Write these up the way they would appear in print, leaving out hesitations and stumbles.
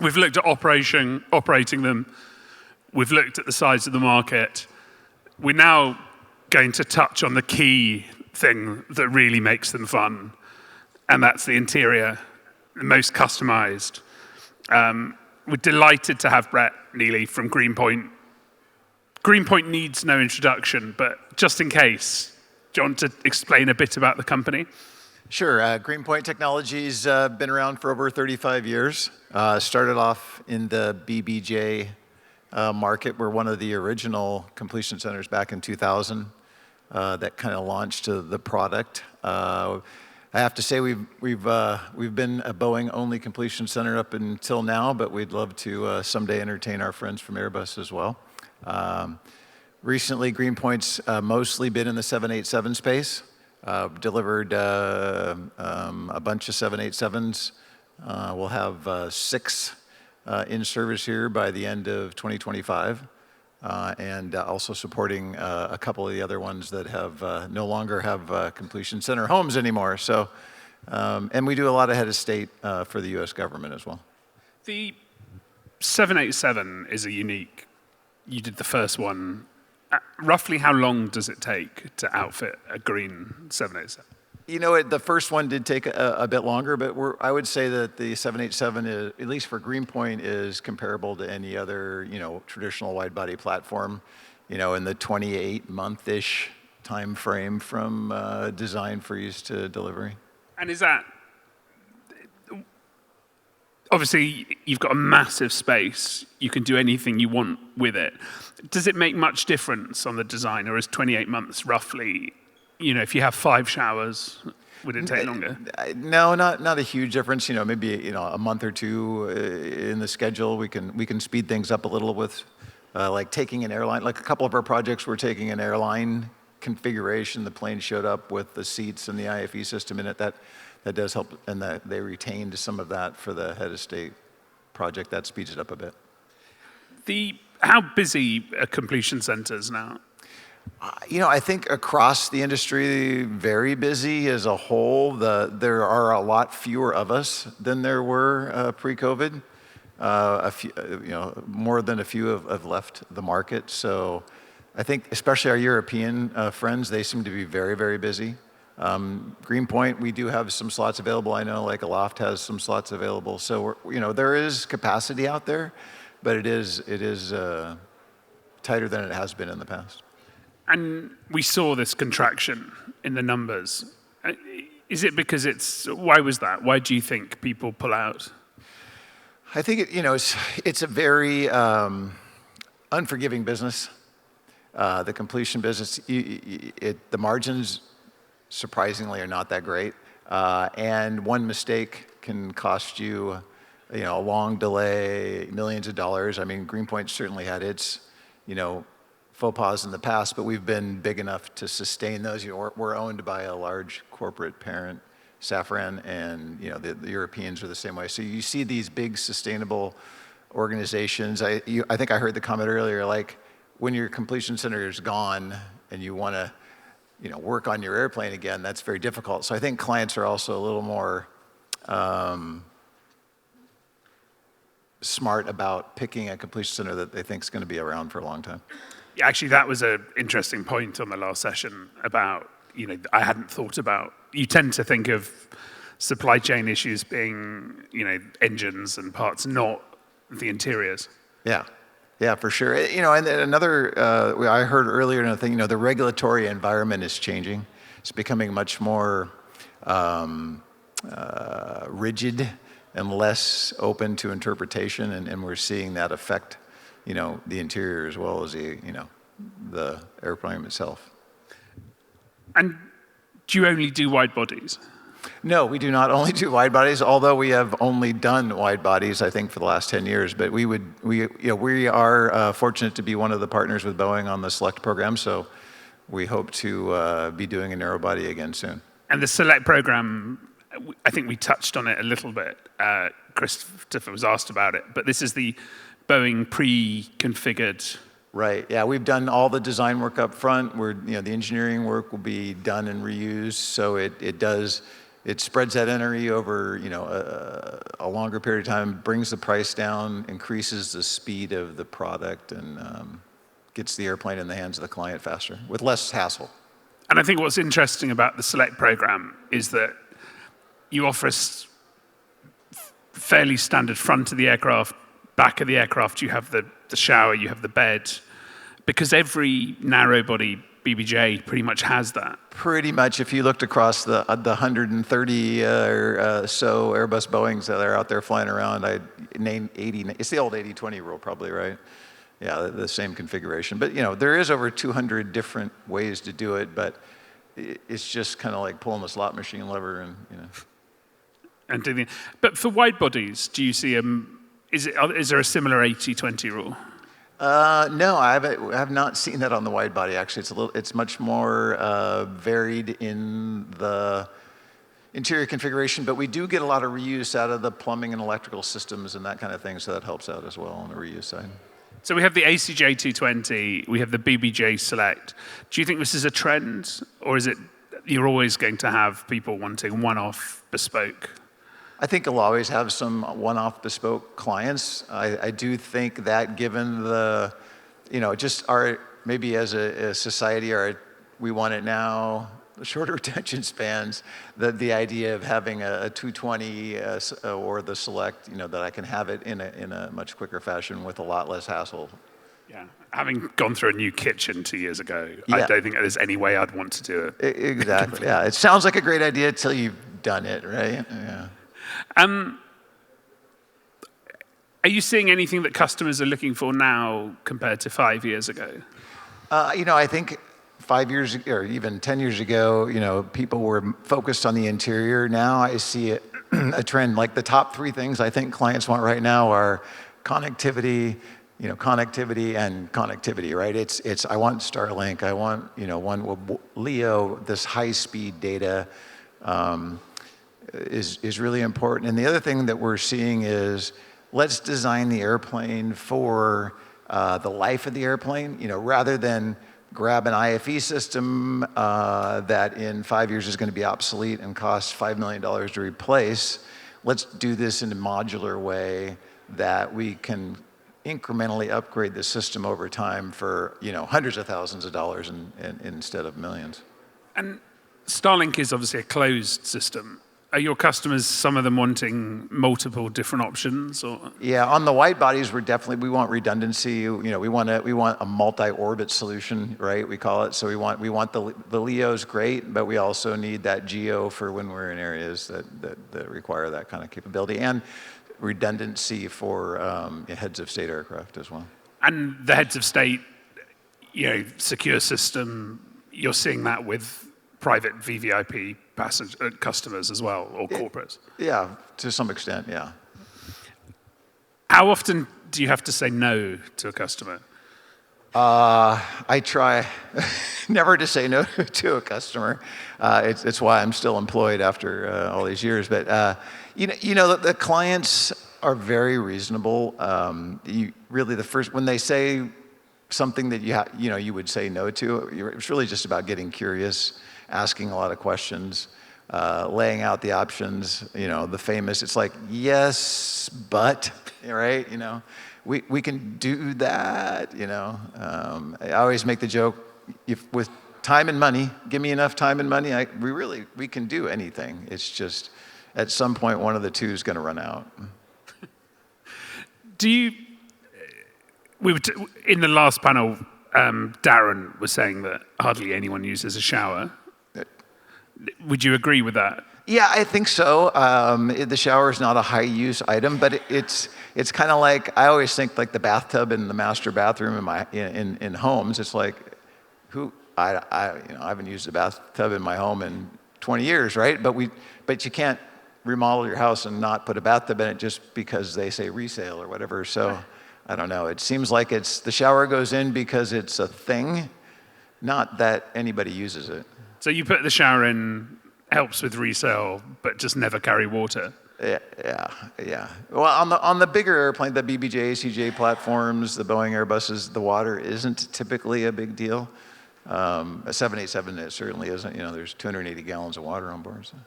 We've looked at operating them. We've looked at the size of the market. We're now going to touch on the key thing that really makes them fun, and that's the interior, the most customized. We're delighted to have Brett Neely from Greenpoint. Greenpoint needs no introduction, but just in case, do you want to explain a bit about the company? Sure. Greenpoint Technology's been around for over 35 years. Started off in the BBJ market. We're one of the original completion centers back in 2000 that kind of launched the product. I have to say we've been a Boeing-only completion center up until now, but we'd love to someday entertain our friends from Airbus as well. Recently, Greenpoint's mostly been in the 787 space. Delivered a bunch of 787s. We'll have 6 in service here by the end of 2025, and also supporting a couple of the other ones that have no longer have completion center homes anymore. So, and we do a lot of head of state for the U.S. government as well. The 787 is a unique. You did the first one. Roughly how long does it take to outfit a green 787? You know, the first one did take a bit longer, but I would say that the 787, is, at least for Greenpoint, is comparable to any other, traditional wide-body platform, in the 28-month-ish time frame from design freeze to delivery. And is that, obviously, you've got a massive space. You can do anything you want with it. Does it make much difference on the design, or is 28 months roughly, if you have 5 showers, would it take longer? No, not a huge difference. Maybe a month or 2 in the schedule. We can speed things up a little with like taking an airline. Like a couple of our projects, we're taking an airline configuration. The plane showed up with the seats and the IFE system in it. That does help, and they retained some of that for the head of state project. That speeds it up a bit. How busy are completion centers now? I think across the industry, very busy as a whole. There are a lot fewer of us than there were pre-COVID. A few, more than a few have left the market. So I think, especially our European friends, they seem to be very, very busy. Greenpoint, we do have some slots available. I know, like Aloft has some slots available. So there is capacity out there, but it is tighter than it has been in the past. And we saw this contraction in the numbers. Is it because why was that? Why do you think people pull out? I think it's a very unforgiving business. The completion business, the margins surprisingly are not that great, and one mistake can cost you, a long delay, millions of dollars. I mean, Greenpoint certainly had its, faux pas in the past, but we've been big enough to sustain those. We're owned by a large corporate parent, Safran, and the Europeans are the same way. So you see these big sustainable organizations. I think I heard the comment earlier, like when your completion center is gone and you want to work on your airplane again, that's very difficult. So I think clients are also a little more smart about picking a completion center that they think is going to be around for a long time. Yeah, actually, that was an interesting point on the last session about, I hadn't thought about. You tend to think of supply chain issues being, engines and parts, not the interiors. Yeah, for sure. And another, I heard earlier another thing, the regulatory environment is changing. It's becoming much more rigid and less open to interpretation, and we're seeing that affect, the interior as well as the airplane itself. And do you only do wide bodies? No, we do not only do wide bodies, although we have only done wide bodies, I think, for the last 10 years. But we are fortunate to be one of the partners with Boeing on the Select program, so we hope to be doing a narrow body again soon. And the Select program, I think we touched on it a little bit. Christopher was asked about it, but this is the Boeing pre-configured. Right. Yeah, we've done all the design work up front. The engineering work will be done and reused, so it does It spreads that energy over, a longer period of time, brings the price down, increases the speed of the product, and gets the airplane in the hands of the client faster with less hassle. And I think what's interesting about the Select program is that you offer us fairly standard front of the aircraft, back of the aircraft, you have the shower, you have the bed, because every narrow body BBJ pretty much has that. Pretty much, if you looked across the 130 or so Airbus Boeings that are out there flying around, I'd name 80. It's the old 80-20 rule, probably, right? Yeah, the same configuration. But there is over 200 different ways to do it, but it's just kind of like pulling the slot machine lever, and But for wide bodies, do you see is there a similar 80-20 rule? No, I have not seen that on the wide body. Actually, it's much more varied in the interior configuration, but we do get a lot of reuse out of the plumbing and electrical systems and that kind of thing, so that helps out as well on the reuse side. So we have the ACJ 220, we have the BBJ Select. Do you think this is a trend, or is it you're always going to have people wanting one-off bespoke? I think you'll always have some one-off bespoke clients. I do think that given the, just maybe as a society, we want it now, the shorter attention spans, the idea of having a 220 or the Select, that I can have it in a much quicker fashion with a lot less hassle. Yeah, having gone through a new kitchen 2 years ago, Yeah. I don't think there's any way I'd want to do it. Exactly, yeah. It sounds like a great idea until you've done it, right? Yeah. Are you seeing anything that customers are looking for now compared to 5 years ago? I think 5 years or even 10 years ago, people were focused on the interior. Now I see a trend. Like the top three things I think clients want right now are connectivity, connectivity and connectivity, right? It's I want Starlink, I want, LEO, this high-speed data is really important. And the other thing that we're seeing is let's design the airplane for the life of the airplane, rather than grab an IFE system that in 5 years is going to be obsolete and cost $5 million to replace. Let's do this in a modular way that we can incrementally upgrade the system over time for hundreds of thousands of dollars instead of millions. And Starlink is obviously a closed system. Are your customers, some of them wanting multiple different options? Or? Yeah, on the wide bodies, we want redundancy. We want a multi-orbit solution, right? We call it. So we want the LEO's great, but we also need that GEO for when we're in areas that require that kind of capability, and redundancy for heads of state aircraft as well. And the heads of state, secure system, you're seeing that with private VVIP customers as well, or corporates? Yeah, to some extent, yeah. How often do you have to say no to a customer? I try never to say no to a customer. It's why I'm still employed after all these years. But the clients are very reasonable. When they say something that you would say no to, it's really just about getting curious, asking a lot of questions, laying out the options. The famous, it's like, yes, but, right? We can do that. I always make the joke, if with time and money, give me enough time and money, we can do anything. It's just at some point one of the two is going to run out. In the last panel, Darren was saying that hardly anyone uses a shower. Would you agree with that? Yeah, I think so. The shower is not a high-use item, but it's kind of like, I always think like the bathtub in the master bathroom in homes. It's like, I haven't used a bathtub in my home in 20 years, right? But you can't remodel your house and not put a bathtub in it just because they say resale or whatever. So I don't know. It seems like the shower goes in because it's a thing, not that anybody uses it. So you put the shower in, helps with resale, but just never carry water. Yeah. Well, on the bigger airplane, the BBJ, ACJ platforms, the Boeing, Airbuses, the water isn't typically a big deal. A 787, it certainly isn't. There's 280 gallons of water on board. So.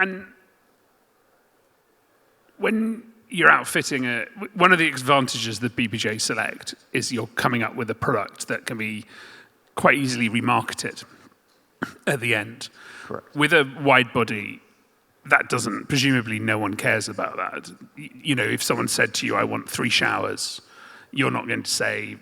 And when you're outfitting one of the advantages of the BBJ Select is you're coming up with a product that can be quite easily remarketed at the end. Correct. With a wide body, that doesn't, presumably no one cares about that. You know, if someone said to you, I want 3 showers, you're not going to say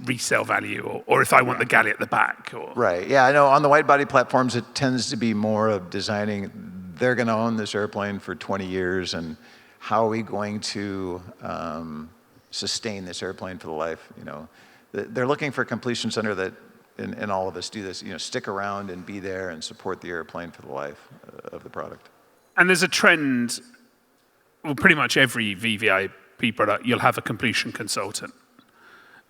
resale value, or if I want the galley at the back. Right, yeah, I know on the wide body platforms, it tends to be more of designing, they're gonna own this airplane for 20 years, and how are we going to sustain this airplane for the life, you know? They're looking for a completion center that, and all of us do this, you know, stick around and be there and support the airplane for the life of the product. And there's a trend, well, pretty much every VVIP product, you'll have a completion consultant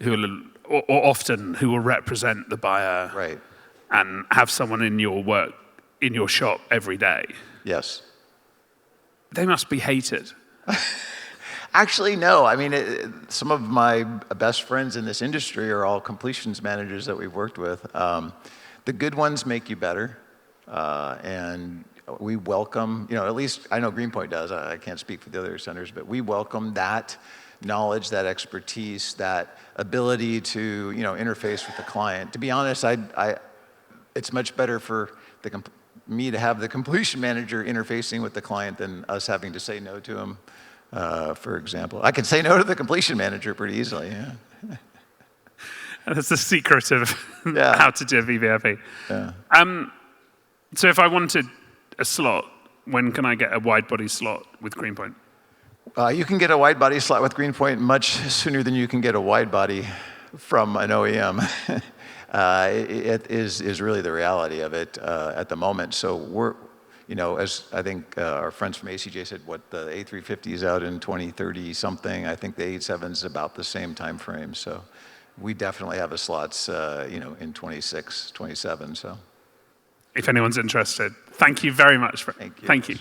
who will, or often who will represent the buyer, right, and have someone in your shop every day. Yes. They must be hated. Actually, no. I mean, some of my best friends in this industry are all completions managers that we've worked with. The good ones make you better, and we welcome, you know, at least I know Greenpoint does. I can't speak for the other centers, but we welcome that knowledge, that expertise, that ability to, you know, interface with the client. To be honest, it's much better for me to have the completion manager interfacing with the client than us having to say no to him. For example, I can say no to the completion manager pretty easily. Yeah. That's the secret of how to do a VVIP. Yeah. So if I wanted a slot, when can I get a wide body slot with Greenpoint? You can get a wide body slot with Greenpoint much sooner than you can get a wide body from an OEM. It is really the reality of it at the moment. So we're, you know, as I think our friends from ACJ said, what, the A350 is out in 2030 something. I think the 87 is about the same time frame. So we definitely have a slots, you know, in 26, 27. So if anyone's interested, thank you very much. Thank you. Thank you.